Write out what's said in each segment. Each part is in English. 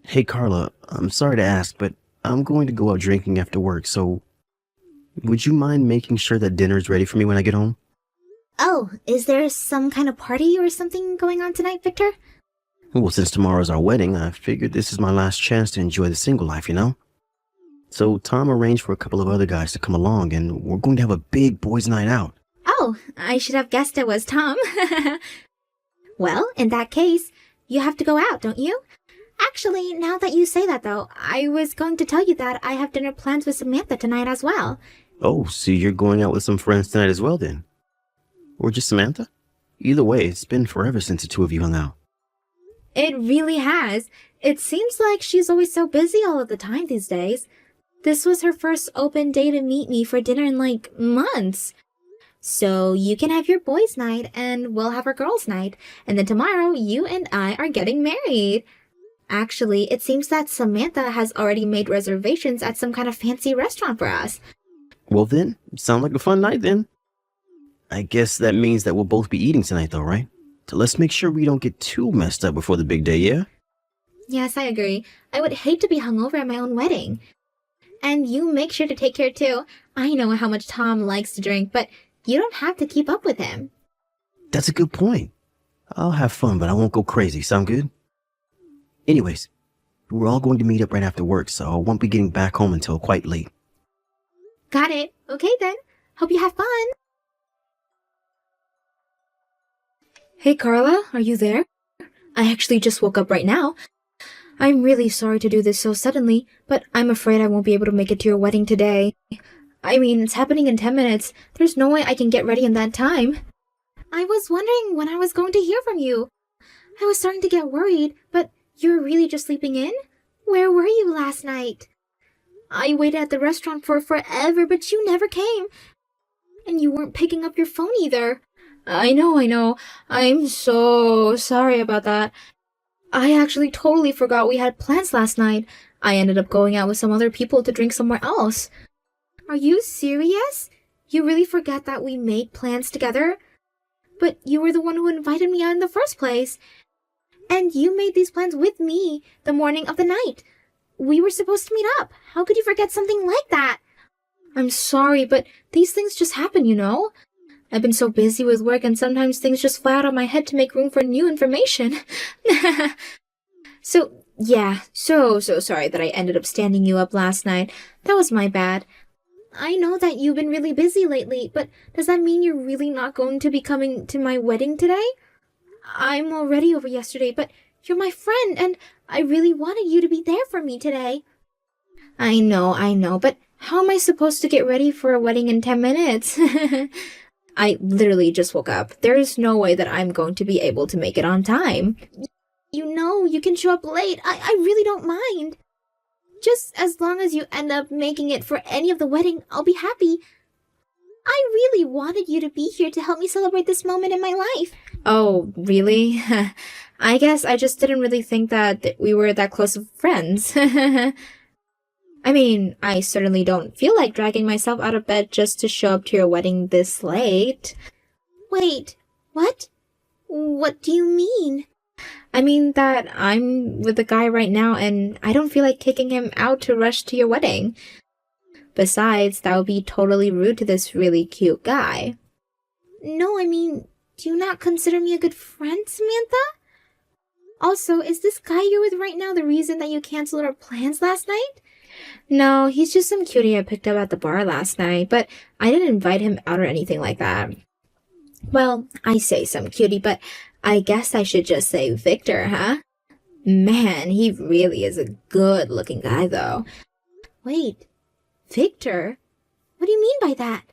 Hey Carla, I'm sorry to ask, but I'm going to go out drinking after work, so would you mind making sure that dinner's ready for me when I get home? Oh, is there some kind of party or something going on tonight, Victor? Well, since tomorrow's our wedding, I figured this is my last chance to enjoy the single life, you know? So Tom arranged for a couple of other guys to come along, and we're going to have a big boys' night out. Oh, I should have guessed it was Tom. Well, in that case, you have to go out, don't you? Actually, now that you say that though, I was going to tell you that I have dinner plans with Samantha tonight as well. Oh, so you're going out with some friends tonight as well then? Or just Samantha? Either way, it's been forever since the two of you hung out. It really has. It seems like she's always so busy all of the time these days. This was her first open day to meet me for dinner in like months. So you can have your boys' night and we'll have our girls' night. And then tomorrow you and I are getting married. Actually, it seems that Samantha has already made reservations at some kind of fancy restaurant for us. Well then, sound like a fun night then. I guess that means that we'll both be eating tonight though, right? So let's make sure we don't get too messed up before the big day, yeah? Yes, I agree. I would hate to be hungover at my own wedding. And you make sure to take care too. I know how much Tom likes to drink, but you don't have to keep up with him. That's a good point. I'll have fun, but I won't go crazy. Sound good? Anyways, we're all going to meet up right after work, so I won't be getting back home until quite late. Got it. Okay then. Hope you have fun. Hey Carla, are you there? I actually just woke up right now. I'm really sorry to do this so suddenly, but I'm afraid I won't be able to make it to your wedding today. I mean, it's happening in 10 minutes. There's no way I can get ready in that time. I was wondering when I was going to hear from you. I was starting to get worried, but you were really just sleeping in? Where were you last night? I waited at the restaurant for forever, but you never came. And you weren't picking up your phone either. I know. I'm so sorry about that. I actually totally forgot we had plans last night. I ended up going out with some other people to drink somewhere else. Are you serious? You really forgot that we made plans together? But you were the one who invited me out in the first place. And you made these plans with me the morning of the night. We were supposed to meet up. How could you forget something like that? I'm sorry, but these things just happen, you know? I've been so busy with work and sometimes things just fly out of my head to make room for new information. So sorry that I ended up standing you up last night. That was my bad. I know that you've been really busy lately, but does that mean you're really not going to be coming to my wedding today? I'm already over yesterday, but you're my friend, and I really wanted you to be there for me today. I know, but how am I supposed to get ready for a wedding in 10 minutes? I literally just woke up. There is no way that I'm going to be able to make it on time. You know, you can show up late. I really don't mind. Just as long as you end up making it for any of the wedding, I'll be happy. I really wanted you to be here to help me celebrate this moment in my life. Oh, really? I guess I just didn't really think that we were that close of friends. I mean, I certainly don't feel like dragging myself out of bed just to show up to your wedding this late. Wait, what? What do you mean? I mean that I'm with a guy right now and I don't feel like kicking him out to rush to your wedding. Besides, that would be totally rude to this really cute guy. No, I mean, do you not consider me a good friend, Samantha? Also, is this guy you're with right now the reason that you canceled our plans last night? No, he's just some cutie I picked up at the bar last night, but I didn't invite him out or anything like that. Well, I say some cutie, but I guess I should just say Victor, huh? Man, he really is a good-looking guy, though. Wait, Victor? What do you mean by that?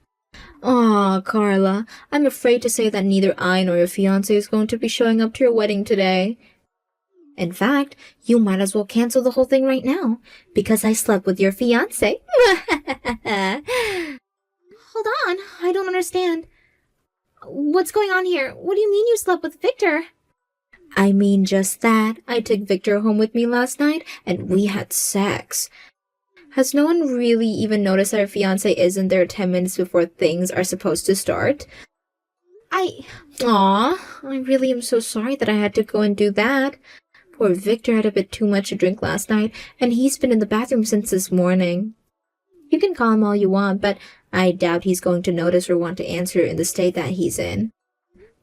Aw, Carla, I'm afraid to say that neither I nor your fiancé is going to be showing up to your wedding today. In fact, you might as well cancel the whole thing right now, because I slept with your fiancé. Hold on, I don't understand. What's going on here? What do you mean you slept with Victor? I mean just that. I took Victor home with me last night, and we had sex. Has no one really even noticed that our fiancé isn't there 10 minutes before things are supposed to start? I really am so sorry that I had to go and do that. Poor Victor had a bit too much to drink last night, and he's been in the bathroom since this morning. You can call him all you want, but I doubt he's going to notice or want to answer in the state that he's in.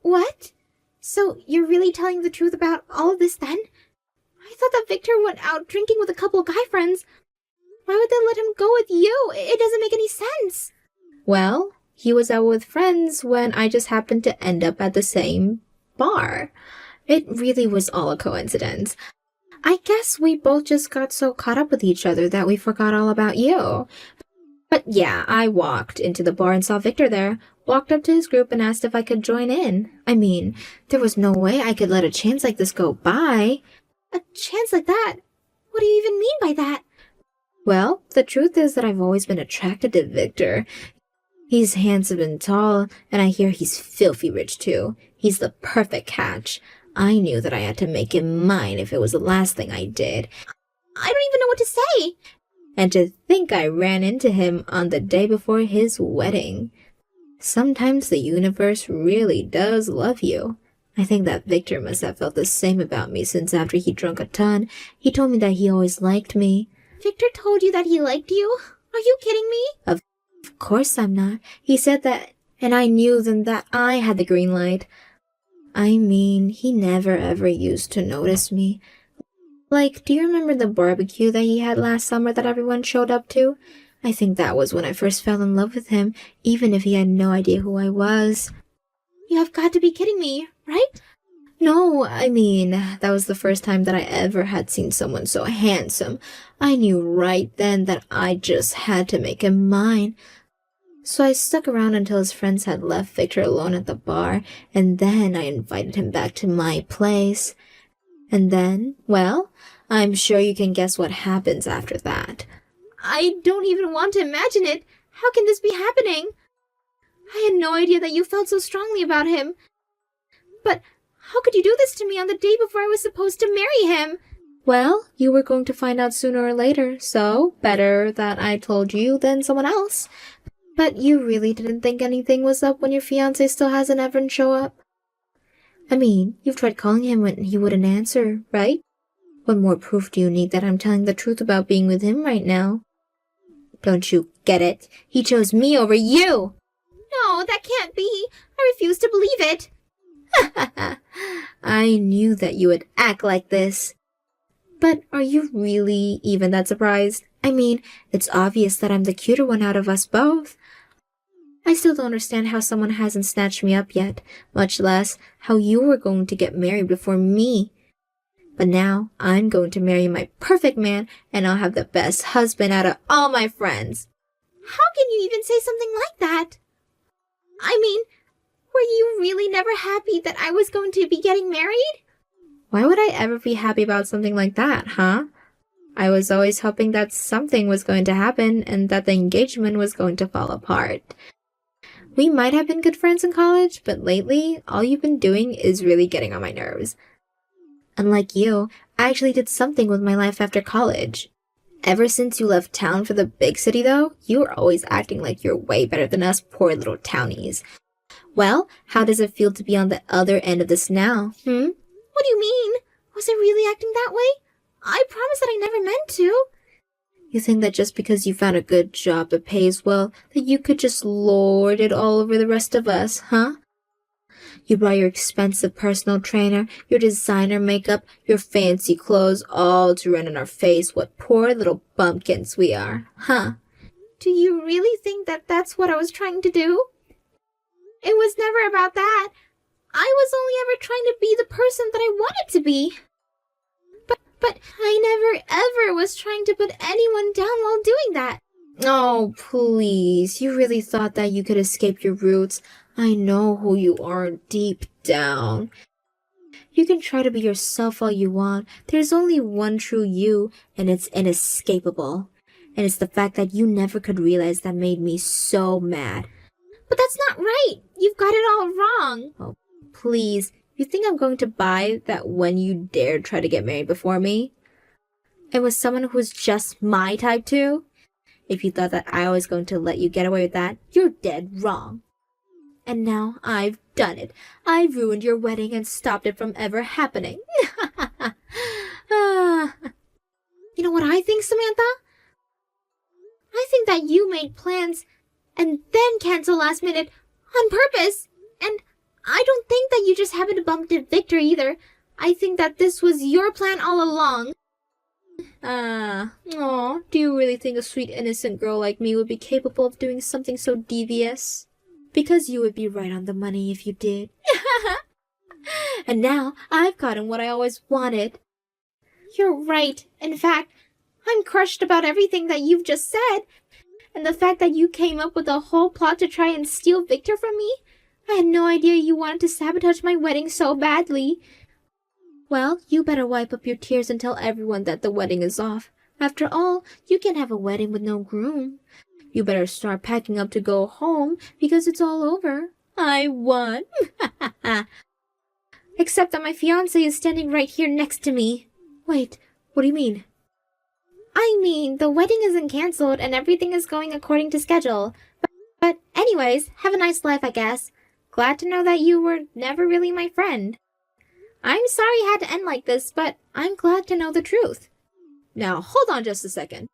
What? So you're really telling the truth about all of this then? I thought that Victor went out drinking with a couple of guy friends. Why would they let him go with you? It doesn't make any sense. Well, he was out with friends when I just happened to end up at the same bar. It really was all a coincidence. I guess we both just got so caught up with each other that we forgot all about you. But yeah, I walked into the bar and saw Victor there, walked up to his group and asked if I could join in. I mean, there was no way I could let a chance like this go by. A chance like that? What do you even mean by that? Well, the truth is that I've always been attracted to Victor. He's handsome and tall, and I hear he's filthy rich too. He's the perfect catch. I knew that I had to make him mine if it was the last thing I did. I don't even know what to say. And to think I ran into him on the day before his wedding. Sometimes the universe really does love you. I think that Victor must have felt the same about me since after he drank a ton, he told me that he always liked me. Victor told you that he liked you? Are you kidding me? Of course I'm not. He said that, and I knew then that I had the green light. I mean, he never ever used to notice me. Like, do you remember the barbecue that he had last summer that everyone showed up to? I think that was when I first fell in love with him, even if he had no idea who I was. You have got to be kidding me, right? No, I mean, that was the first time that I ever had seen someone so handsome. I knew right then that I just had to make him mine. So I stuck around until his friends had left Victor alone at the bar, and then I invited him back to my place. And then, well, I'm sure you can guess what happens after that. I don't even want to imagine it. How can this be happening? I had no idea that you felt so strongly about him. But how could you do this to me on the day before I was supposed to marry him? Well, you were going to find out sooner or later, so better that I told you than someone else. But you really didn't think anything was up when your fiancé still hasn't ever show up? I mean, you've tried calling him when he wouldn't answer, right? What more proof do you need that I'm telling the truth about being with him right now? Don't you get it? He chose me over you! No, that can't be. I refuse to believe it. I knew that you would act like this. But are you really even that surprised? I mean, it's obvious that I'm the cuter one out of us both. I still don't understand how someone hasn't snatched me up yet, much less how you were going to get married before me. But now I'm going to marry my perfect man, and I'll have the best husband out of all my friends. How can you even say something like that? I mean, were you really never happy that I was going to be getting married? Why would I ever be happy about something like that, huh? I was always hoping that something was going to happen and that the engagement was going to fall apart. We might have been good friends in college, but lately, all you've been doing is really getting on my nerves. Unlike you, I actually did something with my life after college. Ever since you left town for the big city, though, you are always acting like you're way better than us poor little townies. Well, how does it feel to be on the other end of this now, What do you mean? Was I really acting that way? I promise that I never meant to. You think that just because you found a good job that pays well, that you could just lord it all over the rest of us, huh? You brought your expensive personal trainer, your designer makeup, your fancy clothes, all to run in our face what poor little bumpkins we are, huh? Do you really think that that's what I was trying to do? It was never about that. I was only ever trying to be the person that I wanted to be. But I never ever was trying to put anyone down while doing that. Oh, please. You really thought that you could escape your roots. I know who you are deep down. You can try to be yourself all you want. There's only one true you, and it's inescapable. And it's the fact that you never could realize that made me so mad. But that's not right. You've got it all wrong. Oh, please. You think I'm going to buy that when you dared try to get married before me? It was someone who was just my type too? If you thought that I was going to let you get away with that, you're dead wrong. And now I've done it. I've ruined your wedding and stopped it from ever happening. Ah, you know what I think, Samantha? I think that you made plans and then cancel last minute on purpose. And I don't think that you just happened to bump into Victor either. I think that this was your plan all along. Do you really think a sweet innocent girl like me would be capable of doing something so devious? Because you would be right on the money if you did. And now I've gotten what I always wanted. You're right. In fact, I'm crushed about everything that you've just said. And the fact that you came up with a whole plot to try and steal Victor from me? I had no idea you wanted to sabotage my wedding so badly. Well, you better wipe up your tears and tell everyone that the wedding is off. After all, you can't have a wedding with no groom. You better start packing up to go home because it's all over. I won. Except that my fiancé is standing right here next to me. Wait, what do you mean? I mean, the wedding isn't cancelled and everything is going according to schedule. But anyways, have a nice life, I guess. Glad to know that you were never really my friend. I'm sorry it had to end like this, but I'm glad to know the truth. Now, hold on just a second.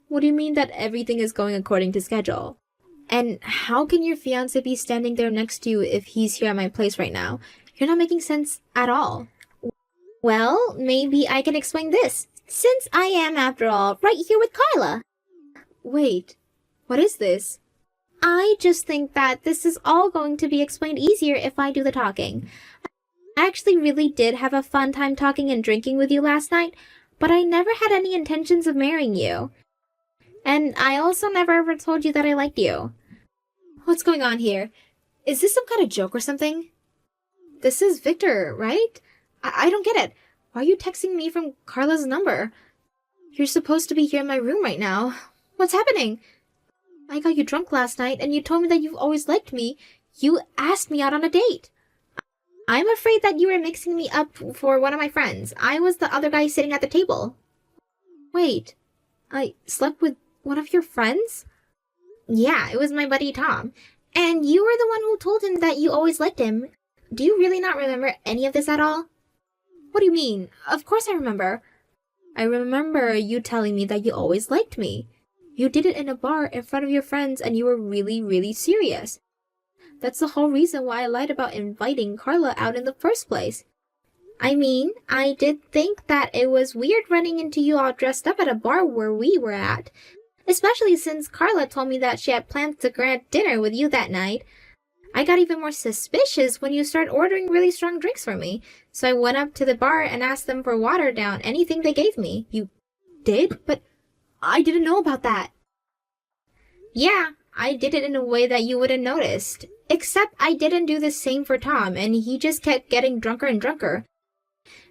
What do you mean that everything is going according to schedule? And how can your fiancé be standing there next to you if he's here at my place right now? You're not making sense at all. Well, maybe I can explain this, since I am, after all, right here with Carla. Wait, what is this? I just think that this is all going to be explained easier if I do the talking. I actually really did have a fun time talking and drinking with you last night, but I never had any intentions of marrying you. And I also never ever told you that I liked you. What's going on here? Is this some kind of joke or something? This is Victor, right? I don't get it. Why are you texting me from Carla's number? You're supposed to be here in my room right now. What's happening? I got you drunk last night and you told me that you've always liked me. You asked me out on a date. I'm afraid that you were mixing me up for one of my friends. I was the other guy sitting at the table. Wait, I slept with one of your friends? Yeah, it was my buddy Tom. And you were the one who told him that you always liked him. Do you really not remember any of this at all? What do you mean? Of course I remember. I remember you telling me that you always liked me. You did it in a bar in front of your friends and you were really, really serious. That's the whole reason why I lied about inviting Carla out in the first place. I mean, I did think that it was weird running into you all dressed up at a bar where we were at. Especially since Carla told me that she had planned to grant dinner with you that night. I got even more suspicious when you started ordering really strong drinks for me. So I went up to the bar and asked them for water down anything they gave me. You did? But I didn't know about that. Yeah, I did it in a way that you wouldn't noticed. Except I didn't do the same for Tom, and he just kept getting drunker and drunker.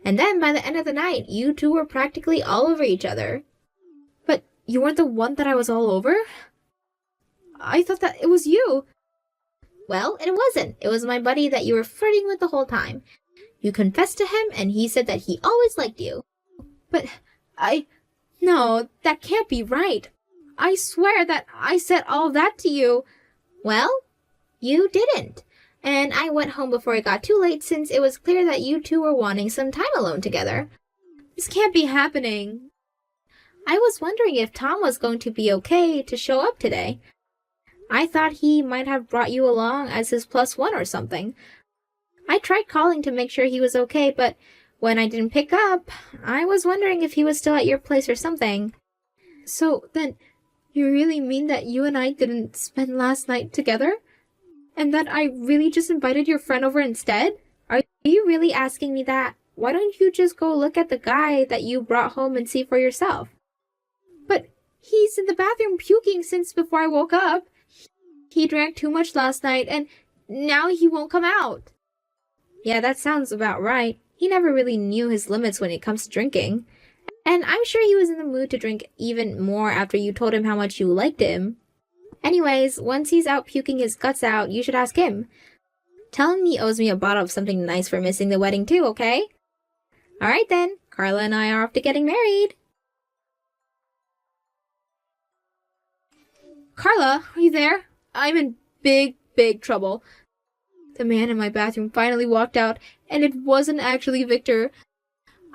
And then by the end of the night, you two were practically all over each other. But you weren't the one that I was all over? I thought that it was you. Well, it wasn't. It was my buddy that you were flirting with the whole time. You confessed to him, and he said that he always liked you. But No, that can't be right. I swear that I said all that to you. Well, you didn't. And I went home before it got too late since it was clear that you two were wanting some time alone together. This can't be happening. I was wondering if Tom was going to be okay to show up today. I thought he might have brought you along as his +1 or something. I tried calling to make sure he was okay, but when I didn't pick up, I was wondering if he was still at your place or something. So then, you really mean that you and I didn't spend last night together? And that I really just invited your friend over instead? Are you really asking me that? Why don't you just go look at the guy that you brought home and see for yourself? But he's in the bathroom puking since before I woke up. He drank too much last night and now he won't come out. Yeah, that sounds about right. He never really knew his limits when it comes to drinking. And I'm sure he was in the mood to drink even more after you told him how much you liked him. Anyways, once he's out puking his guts out, you should ask him. Tell him he owes me a bottle of something nice for missing the wedding too, okay? Alright then, Carla and I are off to getting married. Carla, are you there? I'm in big, big trouble. The man in my bathroom finally walked out, and it wasn't actually Victor.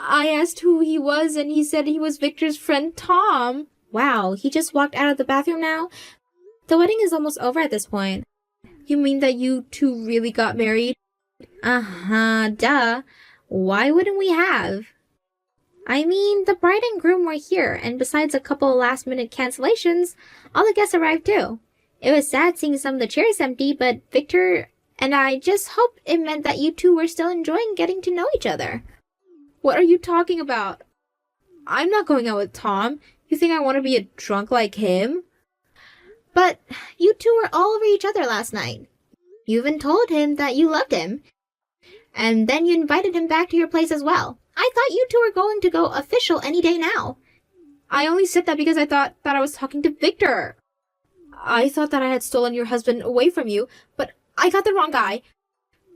I asked who he was and he said he was Victor's friend Tom. Wow, he just walked out of the bathroom now? The wedding is almost over at this point. You mean that you two really got married? Uh-huh, duh. Why wouldn't we have? I mean, the bride and groom were here, and besides a couple last-minute cancellations, all the guests arrived too. It was sad seeing some of the chairs empty, but Victor and I just hoped it meant that you two were still enjoying getting to know each other. What are you talking about? I'm not going out with Tom. You think I want to be a drunk like him? But you two were all over each other last night. You even told him that you loved him. And then you invited him back to your place as well. I thought you two were going to go official any day now. I only said that because I thought that I was talking to Victor. I thought that I had stolen your husband away from you, but I got the wrong guy.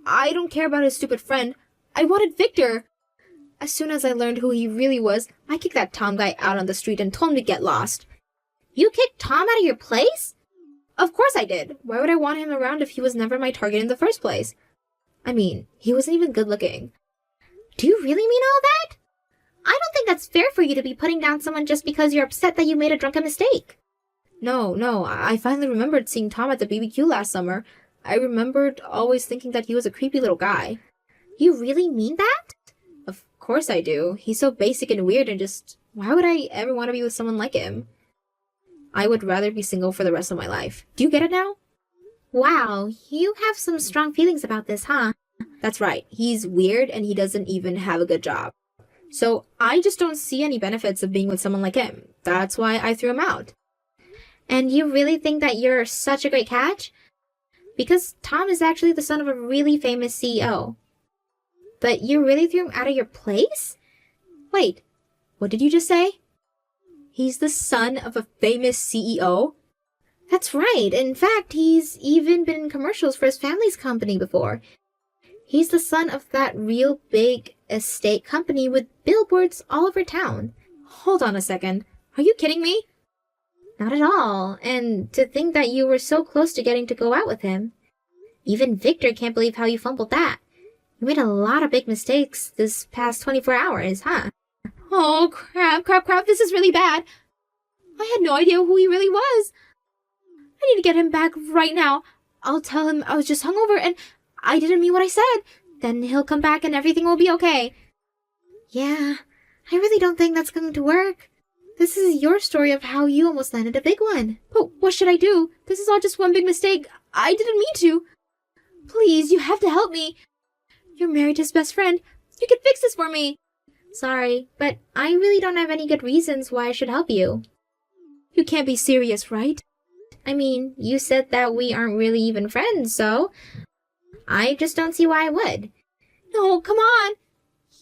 I don't care about his stupid friend. I wanted Victor. As soon as I learned who he really was, I kicked that Tom guy out on the street and told him to get lost. You kicked Tom out of your place? Of course I did. Why would I want him around if he was never my target in the first place? I mean, he wasn't even good looking. Do you really mean all that? I don't think that's fair for you to be putting down someone just because you're upset that you made a drunken mistake. No, I finally remembered seeing Tom at the BBQ last summer. I remembered always thinking that he was a creepy little guy. You really mean that? Of course I do. He's so basic and weird and just... Why would I ever want to be with someone like him? I would rather be single for the rest of my life. Do you get it now? Wow, you have some strong feelings about this, huh? That's right. He's weird and he doesn't even have a good job. So I just don't see any benefits of being with someone like him. That's why I threw him out. And you really think that you're such a great catch? Because Tom is actually the son of a really famous CEO. But you really threw him out of your place? Wait, what did you just say? He's the son of a famous CEO? That's right. In fact, he's even been in commercials for his family's company before. He's the son of that real big estate company with billboards all over town. Hold on a second. Are you kidding me? Not at all. And to think that you were so close to getting to go out with him. Even Victor can't believe how you fumbled that. You made a lot of big mistakes this past 24 hours, huh? Oh, crap, this is really bad. I had no idea who he really was. I need to get him back right now. I'll tell him I was just hungover and I didn't mean what I said. Then he'll come back and everything will be okay. Yeah, I really don't think that's going to work. This is your story of how you almost landed a big one. But what should I do? This is all just one big mistake. I didn't mean to. Please, you have to help me. You're married to his best friend. You can fix this for me. Sorry, but I really don't have any good reasons why I should help you. You can't be serious, right? I mean, you said that we aren't really even friends, so I just don't see why I would. No, come on.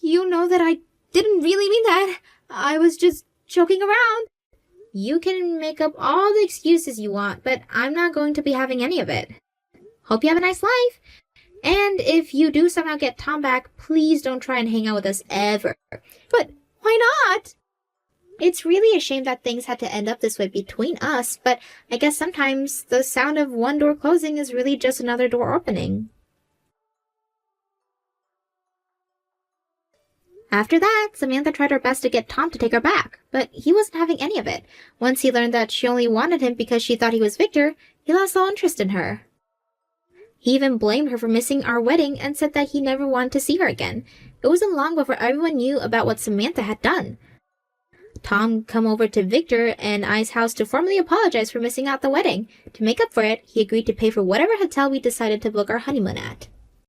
You know that I didn't really mean that. I was just joking around. You can make up all the excuses you want, but I'm not going to be having any of it. Hope you have a nice life. And if you do somehow get Tom back, please don't try and hang out with us ever. But why not? It's really a shame that things had to end up this way between us, but I guess sometimes the sound of one door closing is really just another door opening. After that, Samantha tried her best to get Tom to take her back, but he wasn't having any of it. Once he learned that she only wanted him because she thought he was Victor, he lost all interest in her. He even blamed her for missing our wedding and said that he never wanted to see her again. It wasn't long before everyone knew about what Samantha had done. Tom come over to Victor and I's house to formally apologize for missing out the wedding. To make up for it, he agreed to pay for whatever hotel we decided to book our honeymoon at.